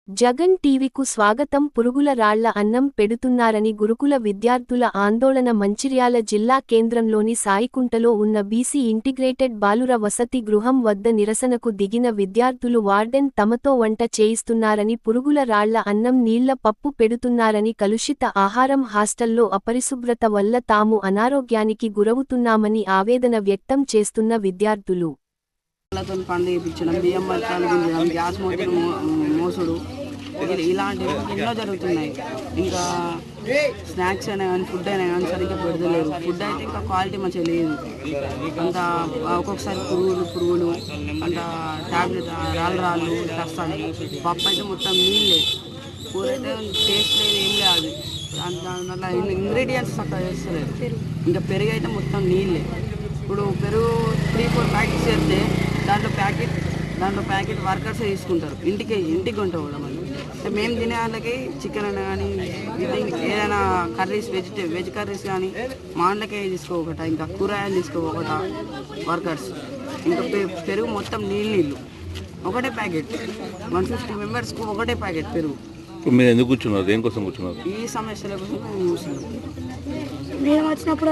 జగన్ టీవీకు స్వాగతం. పురుగుల రాళ్ల అన్నం పెడుతున్నారని గురుకుల విద్యార్థుల ఆందోళన. మంచిర్యాల జిల్లా కేంద్రంలోని సాయికుంటలో ఉన్న బీసీ ఇంటిగ్రేటెడ్ బాలుర వసతి గృహం వద్ద నిరసనకు దిగిన విద్యార్థులు వార్డెన్ తమతో వంట చేయిస్తున్నారని, పురుగుల రాళ్ల అన్నం నీళ్ల పప్పు పెడుతున్నారని, కలుషిత ఆహారం, హాస్టల్లో అపరిశుభ్రత వల్ల తాము అనారోగ్యానికి గురవుతున్నామని ఆవేదన వ్యక్తం చేస్తున్న విద్యార్థులు పండు వేయించడం, బియ్యం బస్తాలు గుంజడం, గ్యాస్ మోటార్లు మోసుడు ఇలాంటివి ఎన్నో జరుగుతున్నాయి. ఇంకా స్నాక్స్ అయినా కానీ, ఫుడ్ అయినా కానీ సరిగ్గా పెడతలేరు. ఫుడ్ అయితే ఇంకా క్వాలిటీ మంచిగా లేదు. అంత ఒక్కొక్కసారి పురుగులు అంత ట్యాబ్లెట్ రాళ్ళు వస్తాయి. పప్పు అయితే మొత్తం నీళ్ళే, కూర అయితే టేస్ట్ లేదు, ఏం లేదు. దాంట్లో ఇంగ్రీడియంట్స్ చక్కగా చేస్తలేదు. ఇంకా పెరుగు అయితే మొత్తం నీళ్ళే. ఇప్పుడు పెరుగు 3-4 ప్యాకెట్స్ చేస్తే దాంట్లో ప్యాకెట్ వర్కర్స్ తీసుకుంటారు. ఇంటికి ఉంటాం కూడా మనం. మేము తినే వాళ్ళకి చికెన్ అయినా కానీ, ఏదైనా కర్రీస్, వెజ్ కర్రీస్ కానీ మా వాళ్ళకే తీసుకోకట, ఇంకా కూరగాయలు తీసుకోకట వర్కర్స్. ఇంకా పెరుగు మొత్తం నీళ్ళు ఒకటే ప్యాకెట్, 150 మెంబర్స్కు ఒకటే ప్యాకెట్ పెరుగు. మీరు ఎందుకు కూర్చున్నారు? దేనికోసం కూర్చున్నారు? ఈ సమస్యల కోసం మేము కూర్చున్నాం. మేము వచ్చినప్పుడు